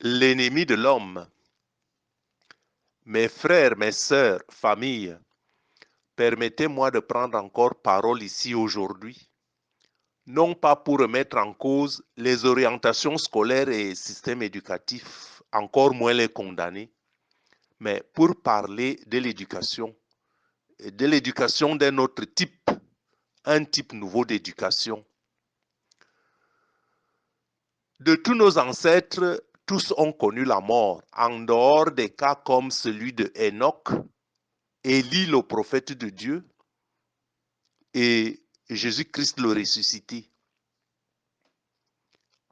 l'ennemi de l'homme. Mes frères, mes sœurs, famille, permettez-moi de prendre encore parole ici aujourd'hui, non pas pour remettre en cause les orientations scolaires et systèmes éducatifs, encore moins les condamner, mais pour parler de l'éducation d'un autre type, un type nouveau d'éducation. De tous nos ancêtres, tous ont connu la mort, en dehors des cas comme celui de Enoch, Élie le prophète de Dieu et Jésus-Christ le ressuscité.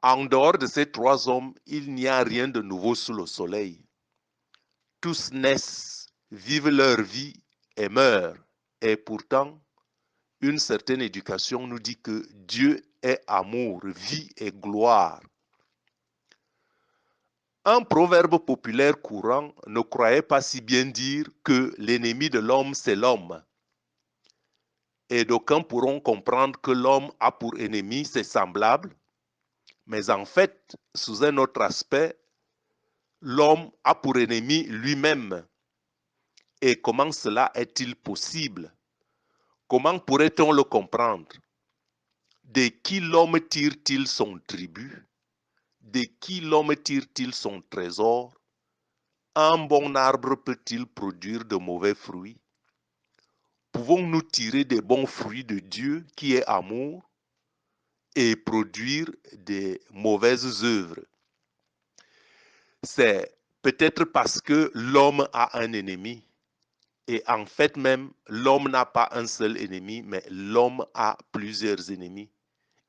En dehors de ces trois hommes, il n'y a rien de nouveau sous le soleil. Tous naissent, vivent leur vie et meurent. Et pourtant, une certaine éducation nous dit que Dieu est amour, vie et gloire. Un proverbe populaire courant ne croyait pas si bien dire que l'ennemi de l'homme, c'est l'homme. Et d'aucuns pourront comprendre que l'homme a pour ennemi ses semblables, mais en fait, sous un autre aspect, l'homme a pour ennemi lui-même. Et comment cela est-il possible? Comment pourrait-on le comprendre? De qui l'homme tire-t-il son tribut? De qui l'homme tire-t-il son trésor? Un bon arbre peut-il produire de mauvais fruits? Pouvons-nous tirer des bons fruits de Dieu qui est amour et produire des mauvaises œuvres? C'est peut-être parce que l'homme a un ennemi. Et en fait même, l'homme n'a pas un seul ennemi, mais l'homme a plusieurs ennemis.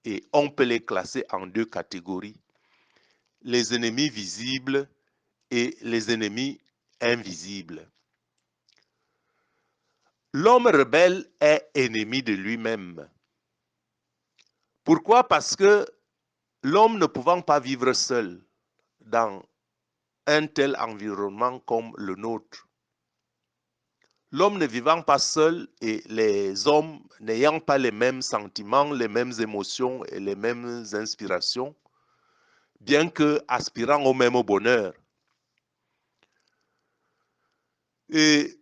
Et on peut les classer en deux catégories. Les ennemis visibles et les ennemis invisibles. L'homme rebelle est ennemi de lui-même. Pourquoi? Parce que l'homme ne pouvant pas vivre seul dans un tel environnement comme le nôtre, l'homme ne vivant pas seul et les hommes n'ayant pas les mêmes sentiments, les mêmes émotions et les mêmes inspirations, bien que aspirant au même bonheur. Et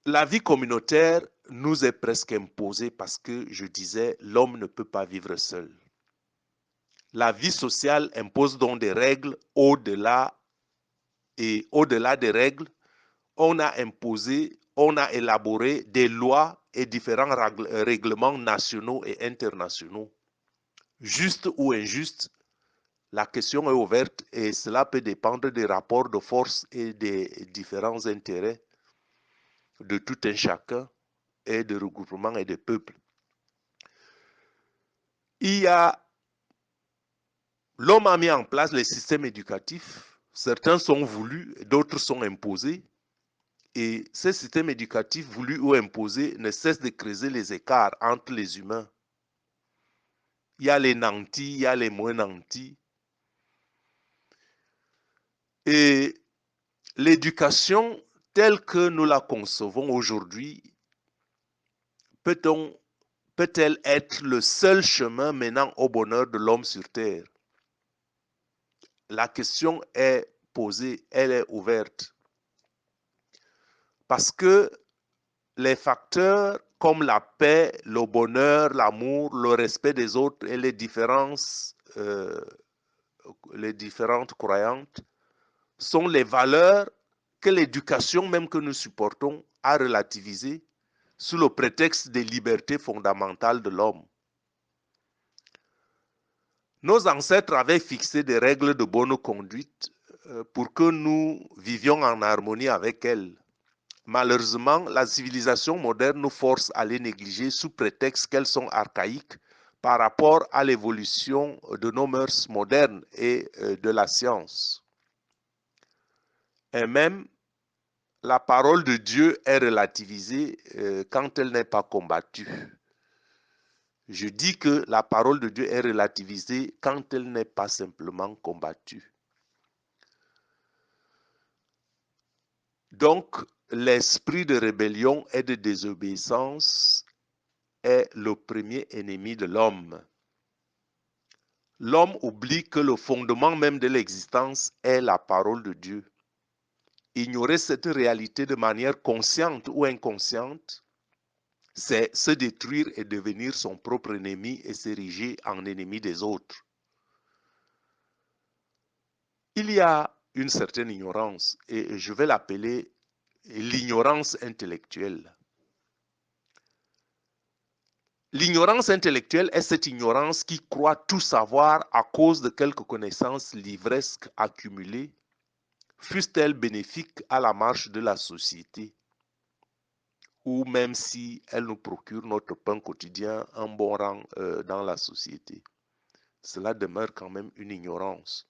la vie communautaire nous est presque imposée parce que, je disais, l'homme ne peut pas vivre seul. La vie sociale impose donc des règles au-delà des règles, on a imposé, on a élaboré des lois et différents règlements nationaux et internationaux. Juste ou injuste, la question est ouverte et cela peut dépendre des rapports de force et des différents intérêts de tout un chacun et de regroupements et de peuples. L'homme a mis en place les systèmes éducatifs. Certains sont voulus, d'autres sont imposés. Et ces systèmes éducatifs voulus ou imposés ne cessent de creuser les écarts entre les humains. Il y a les nantis, il y a les moins nantis. Et l'éducation telle que nous la concevons aujourd'hui, peut-elle être le seul chemin menant au bonheur de l'homme sur terre? La question est posée, elle est ouverte. Parce que les facteurs comme la paix, le bonheur, l'amour, le respect des autres et les différentes croyantes sont les valeurs que l'éducation même que nous supportons a relativisées sous le prétexte des libertés fondamentales de l'homme. Nos ancêtres avaient fixé des règles de bonne conduite pour que nous vivions en harmonie avec elles. Malheureusement, la civilisation moderne nous force à les négliger sous prétexte qu'elles sont archaïques par rapport à l'évolution de nos mœurs modernes et de la science. Et même, la parole de Dieu est relativisée quand elle n'est pas combattue. Je dis que la parole de Dieu est relativisée quand elle n'est pas simplement combattue. Donc, l'esprit de rébellion et de désobéissance est le premier ennemi de l'homme. l'homme oublie que le fondement même de l'existence est la parole de Dieu. Ignorer cette réalité de manière consciente ou inconsciente, c'est se détruire et devenir son propre ennemi et s'ériger en ennemi des autres. Il y a une certaine ignorance et je vais l'appeler l'ignorance intellectuelle. L'ignorance intellectuelle est cette ignorance qui croit tout savoir à cause de quelques connaissances livresques accumulées, fussent-elles bénéfiques à la marche de la société, ou même si elles nous procurent notre pain quotidien, un bon rang dans la société. Cela demeure quand même une ignorance.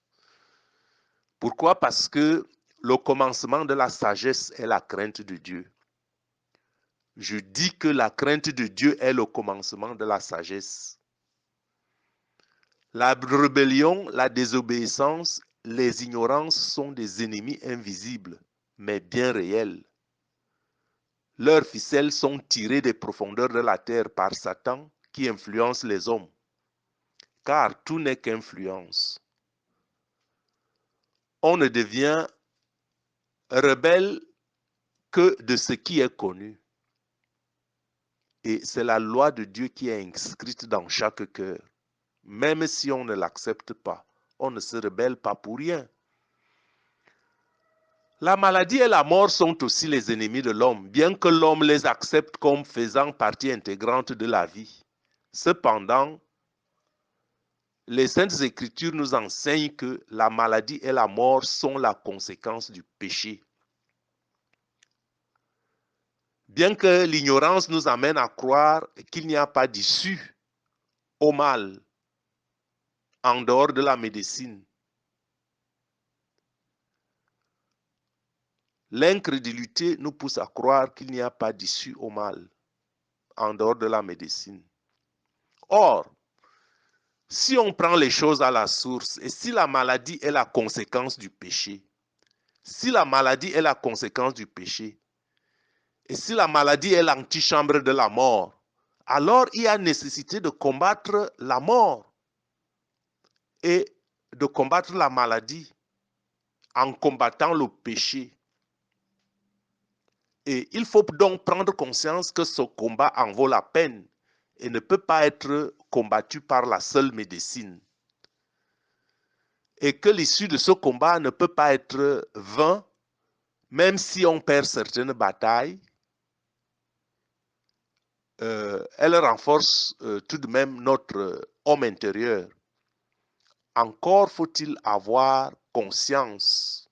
Pourquoi? Parce que le commencement de la sagesse est la crainte de Dieu. Je dis que la crainte de Dieu est le commencement de la sagesse. La rébellion, la désobéissance, les ignorances sont des ennemis invisibles, mais bien réels. Leurs ficelles sont tirées des profondeurs de la terre par Satan qui influence les hommes. Car tout n'est qu'influence. On ne devient rebelle que de ce qui est connu. Et c'est la loi de Dieu qui est inscrite dans chaque cœur. Même si on ne l'accepte pas, on ne se rebelle pas pour rien. La maladie et la mort sont aussi les ennemis de l'homme, bien que l'homme les accepte comme faisant partie intégrante de la vie. Cependant, les Saintes Écritures nous enseignent que la maladie et la mort sont la conséquence du péché. Bien que l'ignorance nous amène à croire qu'il n'y a pas d'issue au mal en dehors de la médecine, l'incrédulité nous pousse à croire qu'il n'y a pas d'issue au mal en dehors de la médecine. Or, si on prend les choses à la source et si la maladie est la conséquence du péché, si la maladie est la conséquence du péché, et si la maladie est l'antichambre de la mort, alors il y a nécessité de combattre la mort et de combattre la maladie en combattant le péché. Et il faut donc prendre conscience que ce combat en vaut la peine et ne peut pas être combattu par la seule médecine. Et que l'issue de ce combat ne peut pas être vain, même si on perd certaines batailles, elle renforce tout de même notre homme intérieur. Encore faut-il avoir conscience,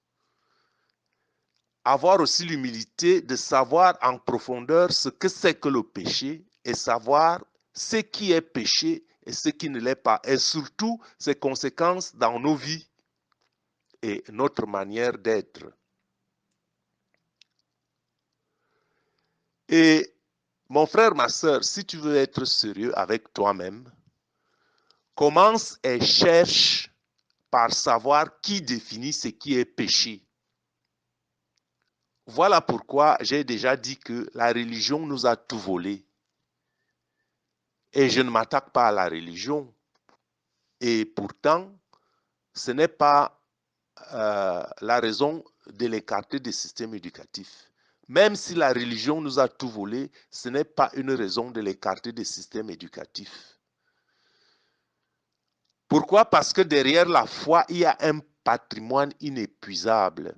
avoir aussi l'humilité de savoir en profondeur ce que c'est que le péché et savoir ce qui est péché et ce qui ne l'est pas, et surtout ses conséquences dans nos vies et notre manière d'être. Et mon frère, ma soeur, si tu veux être sérieux avec toi-même, commence et cherche par savoir qui définit ce qui est péché. Voilà pourquoi j'ai déjà dit que la religion nous a tout volé. Et je ne m'attaque pas à la religion. Et pourtant, ce n'est pas la raison de l'écarter des systèmes éducatifs. Même si la religion nous a tout volé, ce n'est pas une raison de l'écarter des systèmes éducatifs. Pourquoi? Parce que derrière la foi, il y a un patrimoine inépuisable.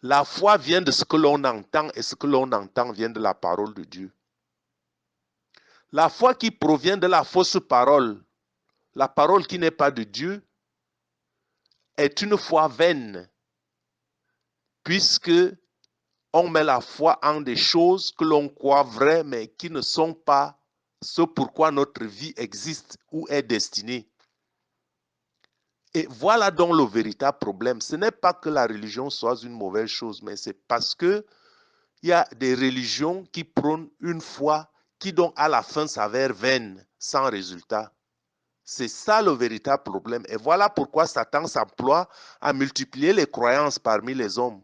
La foi vient de ce que l'on entend et ce que l'on entend vient de la parole de Dieu. La foi qui provient de la fausse parole, la parole qui n'est pas de Dieu, est une foi vaine, puisque on met la foi en des choses que l'on croit vraies, mais qui ne sont pas ce pourquoi notre vie existe ou est destinée. Et voilà donc le véritable problème. Ce n'est pas que la religion soit une mauvaise chose, mais c'est parce que il y a des religions qui prônent une foi qui donc à la fin s'avère vaine, sans résultat. C'est ça le véritable problème. Et voilà pourquoi Satan s'emploie à multiplier les croyances parmi les hommes.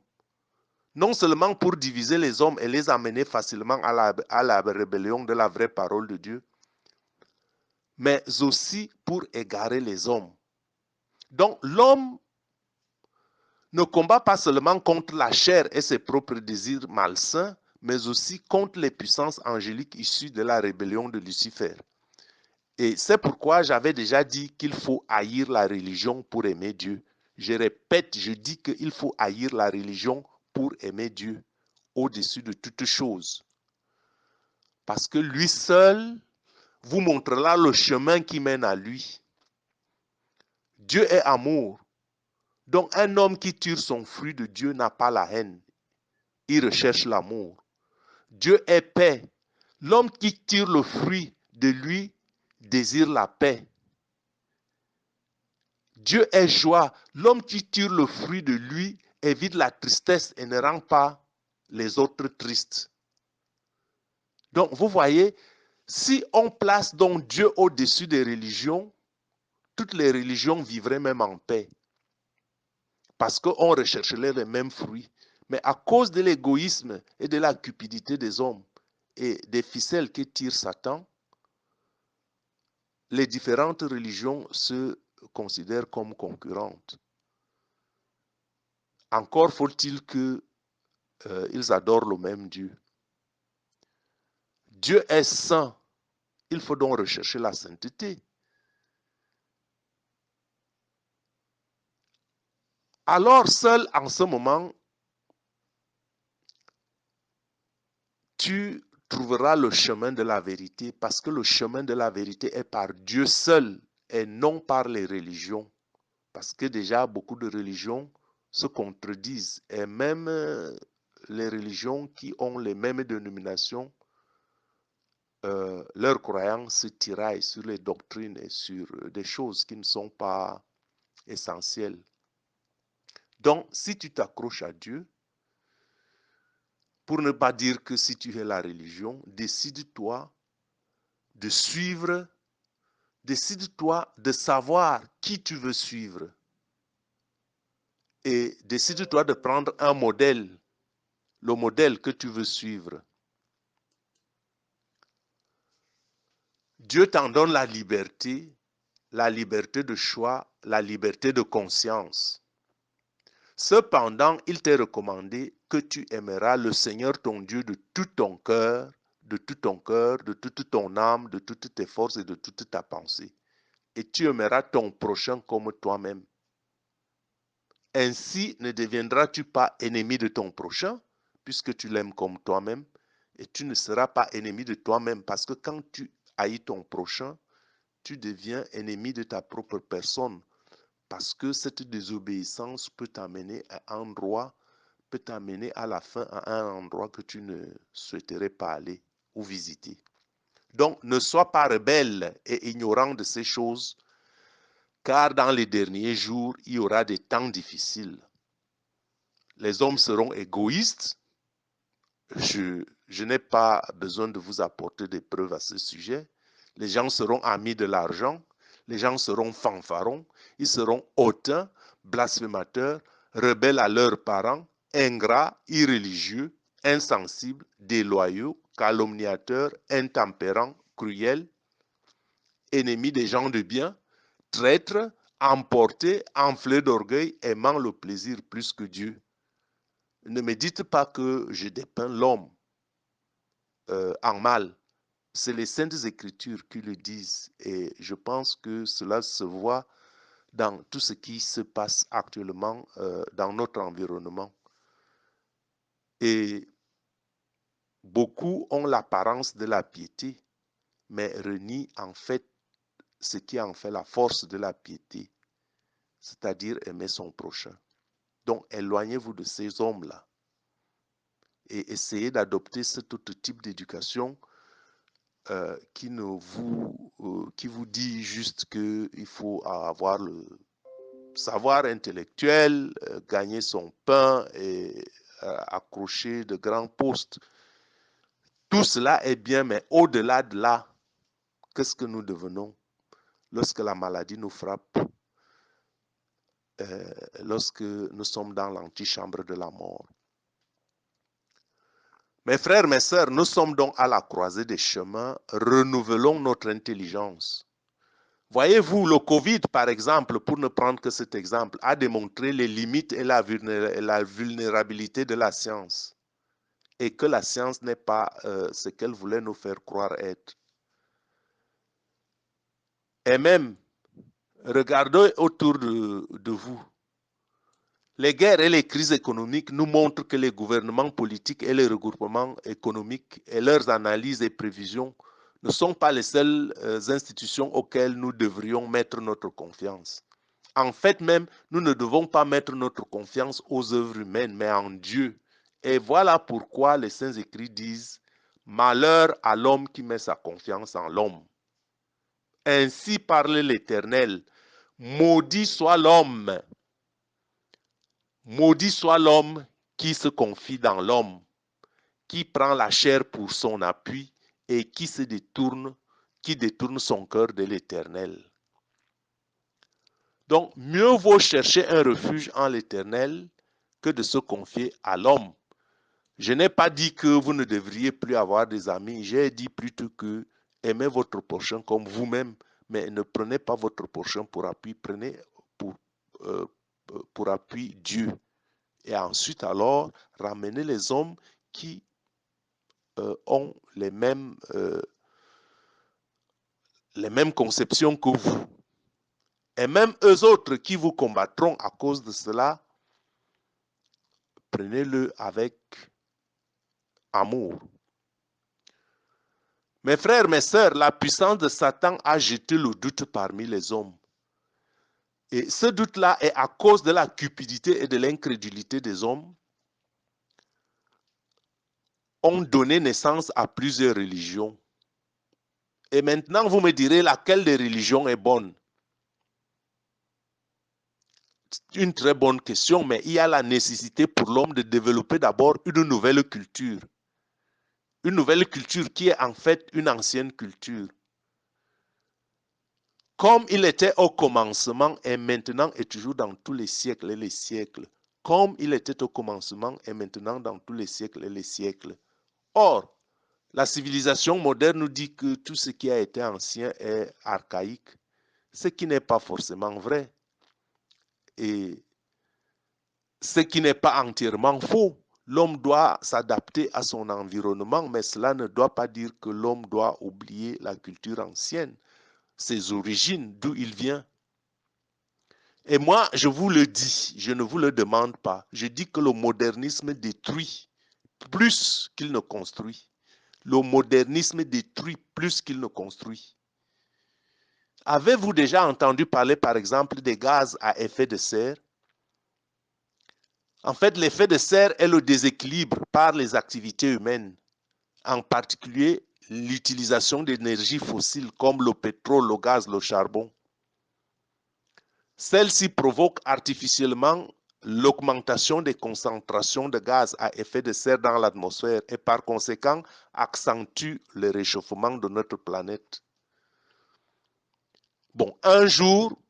Non seulement pour diviser les hommes et les amener facilement à la rébellion de la vraie parole de Dieu, mais aussi pour égarer les hommes. Donc l'homme ne combat pas seulement contre la chair et ses propres désirs malsains, mais aussi contre les puissances angéliques issues de la rébellion de Lucifer. Et c'est pourquoi j'avais déjà dit qu'il faut haïr la religion pour aimer Dieu. Je répète, je dis qu'il faut haïr la religion pour aimer Dieu au-dessus de toute chose. Parce que lui seul vous montrera le chemin qui mène à lui. Dieu est amour. Donc un homme qui tire son fruit de Dieu n'a pas la haine. Il recherche l'amour. Dieu est paix. L'homme qui tire le fruit de lui désire la paix. Dieu est joie. L'homme qui tire le fruit de lui évite la tristesse et ne rend pas les autres tristes. Donc vous voyez, si on place donc Dieu au-dessus des religions, toutes les religions vivraient même en paix. Parce qu'on rechercherait les mêmes fruits. Mais à cause de l'égoïsme et de la cupidité des hommes et des ficelles que tire Satan, les différentes religions se considèrent comme concurrentes. Encore faut-il qu'ils adorent le même Dieu. Dieu est saint. Il faut donc rechercher la sainteté. Alors seul en ce moment, tu trouveras le chemin de la vérité parce que le chemin de la vérité est par Dieu seul et non par les religions. Parce que déjà beaucoup de religions se contredisent et même les religions qui ont les mêmes dénominations, leurs croyances se tiraillent sur les doctrines et sur des choses qui ne sont pas essentielles. Donc, si tu t'accroches à Dieu, pour ne pas dire que si tu es la religion, décide-toi de suivre, décide-toi de savoir qui tu veux suivre. Et décide-toi de prendre un modèle, le modèle que tu veux suivre. Dieu t'en donne la liberté de choix, la liberté de conscience. Cependant, il t'est recommandé que tu aimeras le Seigneur ton Dieu de tout ton cœur, de toute ton âme, de toutes tes forces et de toute ta pensée. Et tu aimeras ton prochain comme toi-même. Ainsi ne deviendras-tu pas ennemi de ton prochain, puisque tu l'aimes comme toi-même, et tu ne seras pas ennemi de toi-même, parce que quand tu haïs ton prochain, tu deviens ennemi de ta propre personne, parce que cette désobéissance peut t'amener à un endroit, peut t'amener à la fin à un endroit que tu ne souhaiterais pas aller ou visiter. Donc, ne sois pas rebelle et ignorant de ces choses, car dans les derniers jours, il y aura des temps difficiles. Les hommes seront égoïstes. Je n'ai pas besoin de vous apporter des preuves à ce sujet. Les gens seront amis de l'argent. Les gens seront fanfarons. Ils seront hautains, blasphémateurs, rebelles à leurs parents, ingrats, irréligieux, insensibles, déloyaux, calomniateurs, intempérants, cruels, ennemis des gens de bien, traîtres, emportés, enflés d'orgueil, aimant le plaisir plus que Dieu. Ne me dites pas que je dépeins l'homme en mal. C'est les Saintes Écritures qui le disent et je pense que cela se voit dans tout ce qui se passe actuellement dans notre environnement. Et beaucoup ont l'apparence de la piété, mais renient en fait ce qui en fait la force de la piété, c'est-à-dire aimer son prochain. Donc éloignez-vous de ces hommes-là et essayez d'adopter cet autre type d'éducation qui vous dit juste qu'il faut avoir le savoir intellectuel, gagner son pain et accrocher de grands postes. Tout cela est bien, mais au-delà de là, qu'est-ce que nous devenons lorsque la maladie nous frappe, lorsque nous sommes dans l'antichambre de la mort? Mes frères, mes sœurs, nous sommes donc à la croisée des chemins. Renouvelons notre intelligence. Voyez-vous, le Covid, par exemple, pour ne prendre que cet exemple, a démontré les limites et la vulnérabilité de la science. Et que la science n'est pas ce qu'elle voulait nous faire croire être. Et même, regardez autour de vous. Les guerres et les crises économiques nous montrent que les gouvernements politiques et les regroupements économiques et leurs analyses et prévisions ne sont pas les seules institutions auxquelles nous devrions mettre notre confiance. En fait même, nous ne devons pas mettre notre confiance aux œuvres humaines, mais en Dieu. Et voilà pourquoi les Saints Écrits disent « Malheur à l'homme qui met sa confiance en l'homme ». Ainsi parle l'Éternel, maudit soit l'homme qui se confie dans l'homme, qui prend la chair pour son appui et qui détourne son cœur de l'Éternel. Donc, mieux vaut chercher un refuge en l'Éternel que de se confier à l'homme. Je n'ai pas dit que vous ne devriez plus avoir des amis, j'ai dit plutôt que aimez votre prochain comme vous-même, mais ne prenez pas votre prochain pour appui, prenez pour appui Dieu. Et ensuite alors, ramenez les hommes qui ont les mêmes conceptions que vous. Et même eux autres qui vous combattront à cause de cela, prenez-le avec amour. Mes frères, mes sœurs, la puissance de Satan a jeté le doute parmi les hommes. Et ce doute-là est à cause de la cupidité et de l'incrédulité des hommes, ont donné naissance à plusieurs religions. Et maintenant, vous me direz laquelle des religions est bonne. C'est une très bonne question, mais il y a la nécessité pour l'homme de développer d'abord une nouvelle culture. Une nouvelle culture qui est en fait une ancienne culture. Comme il était au commencement et maintenant et toujours dans tous les siècles et les siècles. Comme il était au commencement et maintenant dans tous les siècles et les siècles. Or, la civilisation moderne nous dit que tout ce qui a été ancien est archaïque, ce qui n'est pas forcément vrai. Et ce qui n'est pas entièrement faux. L'homme doit s'adapter à son environnement, mais cela ne doit pas dire que l'homme doit oublier la culture ancienne, ses origines, d'où il vient. Et moi, je vous le dis, je ne vous le demande pas. Je dis que le modernisme détruit plus qu'il ne construit. Le modernisme détruit plus qu'il ne construit. Avez-vous déjà entendu parler, par exemple, des gaz à effet de serre? En fait, l'effet de serre est le déséquilibre par les activités humaines, en particulier l'utilisation d'énergies fossiles comme le pétrole, le gaz, le charbon. Celle-ci provoque artificiellement l'augmentation des concentrations de gaz à effet de serre dans l'atmosphère et par conséquent accentue le réchauffement de notre planète. Bon, un jour,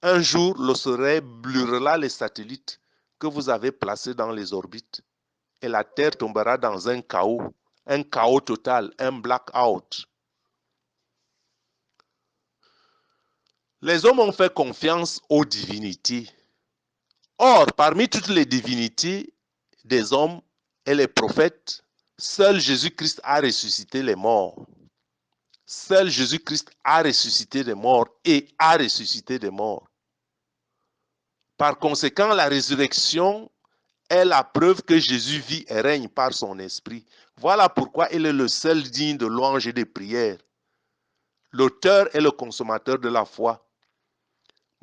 le soleil brûlera les satellites que vous avez placés dans les orbites et la Terre tombera dans un chaos total, un blackout. Les hommes ont fait confiance aux divinités. Or, parmi toutes les divinités des hommes et les prophètes, seul Jésus-Christ a ressuscité les morts. Seul Jésus-Christ a ressuscité des morts et a ressuscité des morts. Par conséquent, la résurrection est la preuve que Jésus vit et règne par son esprit. Voilà pourquoi il est le seul digne de louange et de prière. L'auteur et le consommateur de la foi.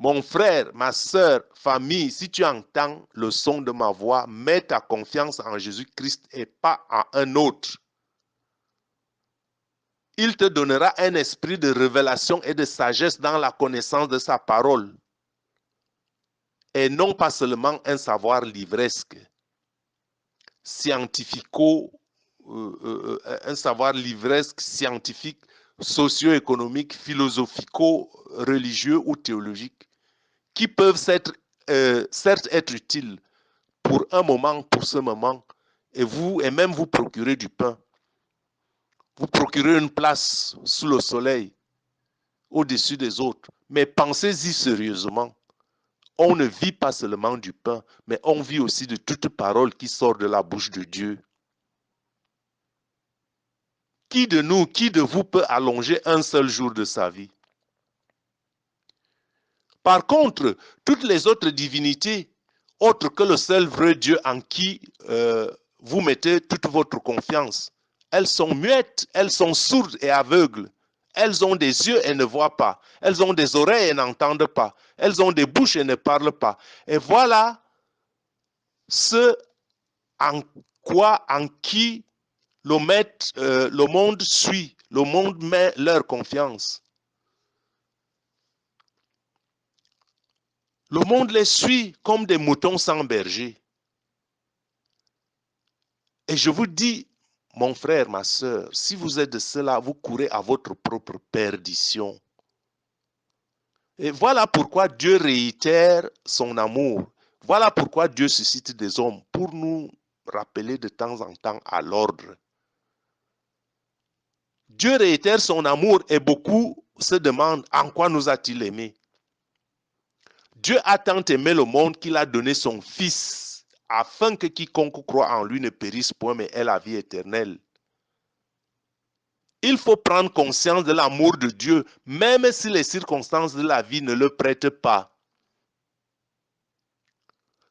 Mon frère, ma soeur, famille, si tu entends le son de ma voix, mets ta confiance en Jésus-Christ et pas en un autre. Il te donnera un esprit de révélation et de sagesse dans la connaissance de sa parole. Et non pas seulement un savoir livresque, un savoir livresque, scientifique, socio-économique, philosophico-religieux ou théologique, qui peuvent certes être utiles pour un moment, pour ce moment, et même vous procurer du pain, vous procurer une place sous le soleil, au-dessus des autres. Mais pensez-y sérieusement. On ne vit pas seulement du pain, mais on vit aussi de toute parole qui sort de la bouche de Dieu. Qui de nous, qui de vous peut allonger un seul jour de sa vie? Par contre, toutes les autres divinités, autres que le seul vrai Dieu en qui vous mettez toute votre confiance, elles sont muettes, elles sont sourdes et aveugles. Elles ont des yeux et ne voient pas. Elles ont des oreilles et n'entendent pas. Elles ont des bouches et ne parlent pas. Et voilà ce en quoi, en qui le monde suit, le monde met leur confiance. Le monde les suit comme des moutons sans berger. Et je vous dis, mon frère, ma soeur, si vous êtes de cela, vous courez à votre propre perdition. Et voilà pourquoi Dieu réitère son amour. Voilà pourquoi Dieu suscite des hommes pour nous rappeler de temps en temps à l'ordre. Dieu réitère son amour et beaucoup se demandent en quoi nous a-t-il aimés. Dieu a tant aimé le monde qu'il a donné son Fils afin que quiconque croit en lui ne périsse point mais ait la vie éternelle. Il faut prendre conscience de l'amour de Dieu, même si les circonstances de la vie ne le prêtent pas.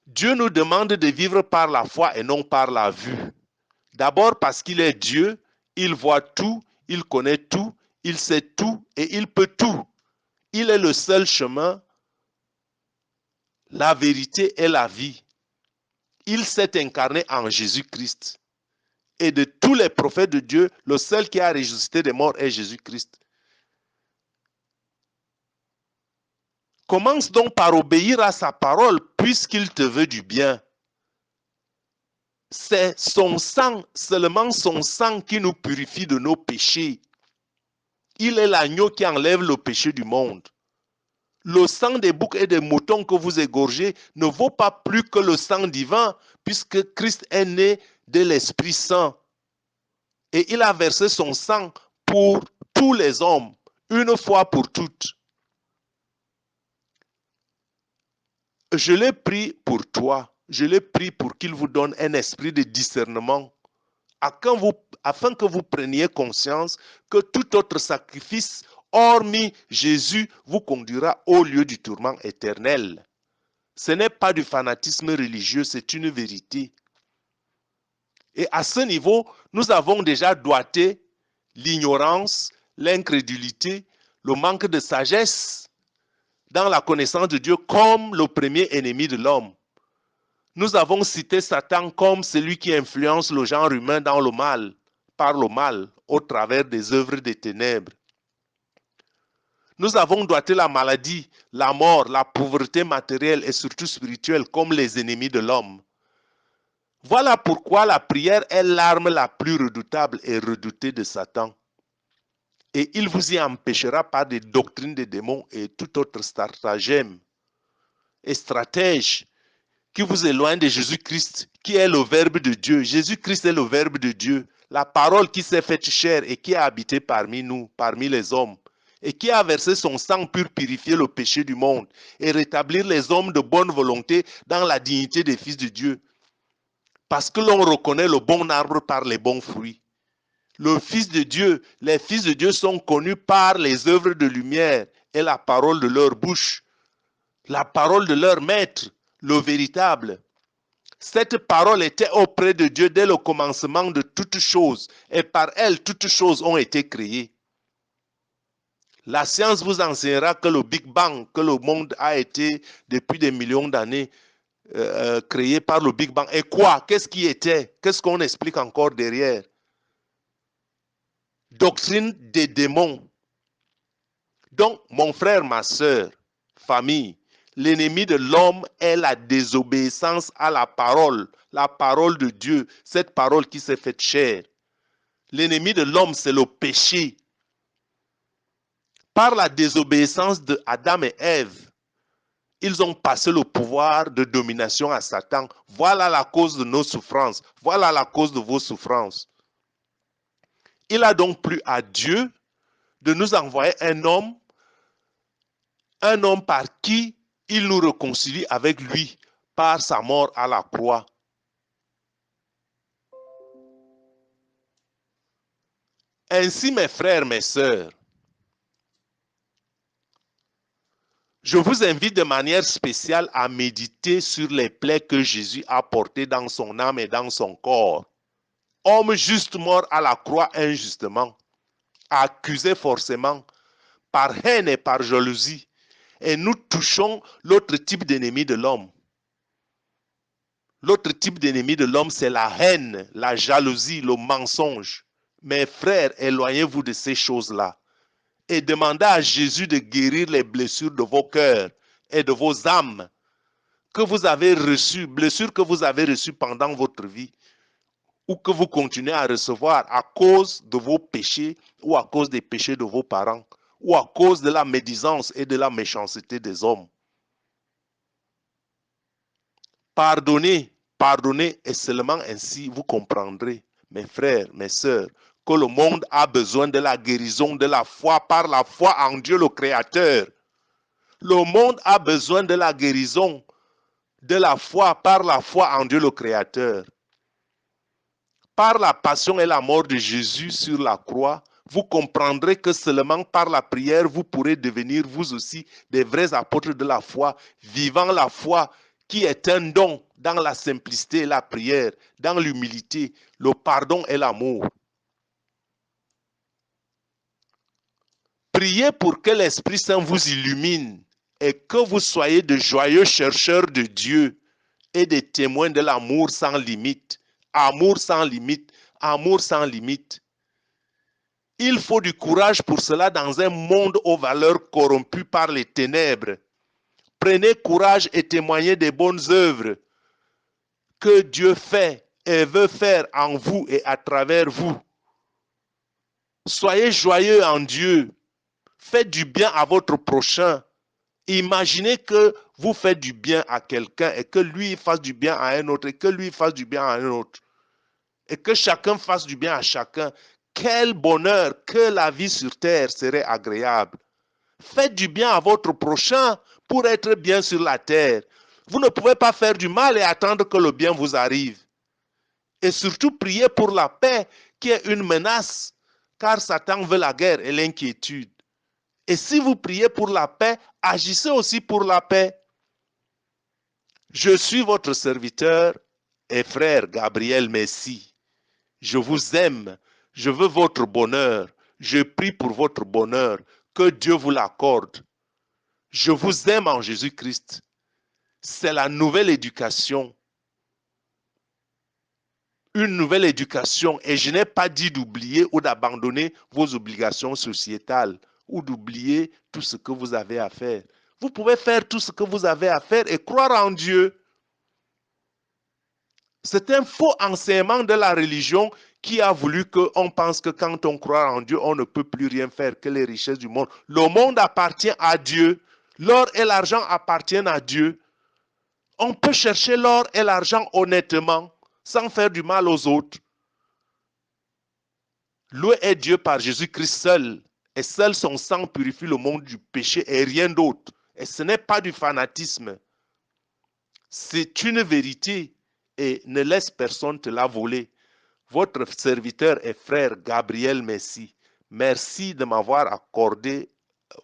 Dieu nous demande de vivre par la foi et non par la vue. D'abord parce qu'il est Dieu, il voit tout, il connaît tout, il sait tout et il peut tout. Il est le seul chemin, la vérité et la vie. Il s'est incarné en Jésus-Christ. Et de tous les prophètes de Dieu, le seul qui a ressuscité des morts est Jésus-Christ. Commence donc par obéir à sa parole puisqu'il te veut du bien. C'est son sang, seulement son sang qui nous purifie de nos péchés. Il est l'agneau qui enlève le péché du monde. Le sang des boucs et des moutons que vous égorgez ne vaut pas plus que le sang divin puisque Christ est né de l'Esprit Saint. Et il a versé son sang pour tous les hommes, une fois pour toutes. Je l'ai pris pour toi, je l'ai pris pour qu'il vous donne un esprit de discernement, afin que vous preniez conscience que tout autre sacrifice, hormis Jésus, vous conduira au lieu du tourment éternel. Ce n'est pas du fanatisme religieux, c'est une vérité. Et à ce niveau, nous avons déjà doigté l'ignorance, l'incrédulité, le manque de sagesse dans la connaissance de Dieu comme le premier ennemi de l'homme. Nous avons cité Satan comme celui qui influence le genre humain dans le mal, par le mal, au travers des œuvres des ténèbres. Nous avons doigté la maladie, la mort, la pauvreté matérielle et surtout spirituelle comme les ennemis de l'homme. Voilà pourquoi la prière est l'arme la plus redoutable et redoutée de Satan. Et il vous y empêchera par des doctrines des démons et tout autre stratagème et stratège qui vous éloigne de Jésus-Christ, qui est le Verbe de Dieu. Jésus-Christ est le Verbe de Dieu, la parole qui s'est faite chair et qui a habité parmi nous, parmi les hommes, et qui a versé son sang pour purifier le péché du monde et rétablir les hommes de bonne volonté dans la dignité des fils de Dieu. Parce que l'on reconnaît le bon arbre par les bons fruits. Le Fils de Dieu, les fils de Dieu sont connus par les œuvres de lumière et la parole de leur bouche, la parole de leur maître, le véritable. Cette parole était auprès de Dieu dès le commencement de toutes choses, et par elle toutes choses ont été créées. La science vous enseignera que le Big Bang, que le monde a été depuis des millions d'années créé par le Big Bang. Et quoi? Qu'est-ce qui était? Qu'est-ce qu'on explique encore derrière? Doctrine des démons. Donc, mon frère, ma soeur, famille, l'ennemi de l'homme est la désobéissance à la parole de Dieu, cette parole qui s'est faite chair. L'ennemi de l'homme, c'est le péché. Par la désobéissance de Adam et Ève, ils ont passé le pouvoir de domination à Satan. Voilà la cause de nos souffrances. Voilà la cause de vos souffrances. Il a donc plu à Dieu de nous envoyer un homme Un homme par qui il nous réconcilie avec lui par sa mort à la croix. Ainsi, mes frères, mes sœurs, je vous invite de manière spéciale à méditer sur les plaies que Jésus a portées dans son âme et dans son corps. Homme juste mort à la croix injustement, accusé forcément, par haine et par jalousie. Et nous touchons l'autre type d'ennemi de l'homme. L'autre type d'ennemi de l'homme, c'est la haine, la jalousie, le mensonge. Mes frères, éloignez-vous de ces choses-là. Et demandez à Jésus de guérir les blessures de vos cœurs et de vos âmes que vous avez reçues, blessures que vous avez reçues pendant votre vie ou que vous continuez à recevoir à cause de vos péchés ou à cause des péchés de vos parents ou à cause de la médisance et de la méchanceté des hommes. Pardonnez, pardonnez et seulement ainsi vous comprendrez, mes frères, mes sœurs, que le monde a besoin de la guérison de la foi par la foi en Dieu le Créateur. Le monde a besoin de la guérison de la foi par la foi en Dieu le Créateur. Par la passion et la mort de Jésus sur la croix, vous comprendrez que seulement par la prière, vous pourrez devenir vous aussi des vrais apôtres de la foi, vivant la foi qui est un don dans la simplicité et la prière, dans l'humilité, le pardon et l'amour. Priez pour que l'Esprit Saint vous illumine et que vous soyez de joyeux chercheurs de Dieu et des témoins de l'amour sans limite. Amour sans limite, amour sans limite. Il faut du courage pour cela dans un monde aux valeurs corrompues par les ténèbres. Prenez courage et témoignez des bonnes œuvres que Dieu fait et veut faire en vous et à travers vous. Soyez joyeux en Dieu. Faites du bien à votre prochain. Imaginez que vous faites du bien à quelqu'un et que lui fasse du bien à un autre et que lui fasse du bien à un autre. Et que chacun fasse du bien à chacun. Quel bonheur que la vie sur terre serait agréable. Faites du bien à votre prochain pour être bien sur la terre. Vous ne pouvez pas faire du mal et attendre que le bien vous arrive. Et surtout, priez pour la paix qui est une menace, car Satan veut la guerre et l'inquiétude. Et si vous priez pour la paix, agissez aussi pour la paix. Je suis votre serviteur et frère Gabriel Messi. Je vous aime, je veux votre bonheur, je prie pour votre bonheur, que Dieu vous l'accorde. Je vous aime en Jésus-Christ. C'est la nouvelle éducation. Une nouvelle éducation. Et je n'ai pas dit d'oublier ou d'abandonner vos obligations sociétales ou d'oublier tout ce que vous avez à faire. Vous pouvez faire tout ce que vous avez à faire et croire en Dieu. C'est un faux enseignement de la religion qui a voulu qu'on pense que quand on croit en Dieu, on ne peut plus rien faire que les richesses du monde. Le monde appartient à Dieu. L'or et l'argent appartiennent à Dieu. On peut chercher l'or et l'argent honnêtement, sans faire du mal aux autres. Loué est Dieu par Jésus-Christ seul. Et seul son sang purifie le monde du péché et rien d'autre. Et ce n'est pas du fanatisme. C'est une vérité et ne laisse personne te la voler. Votre serviteur et frère Gabriel Messi, merci de m'avoir accordé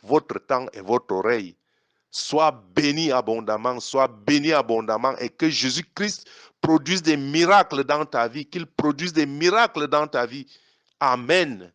votre temps et votre oreille. Sois béni abondamment et que Jésus-Christ produise des miracles dans ta vie, qu'il produise des miracles dans ta vie. Amen.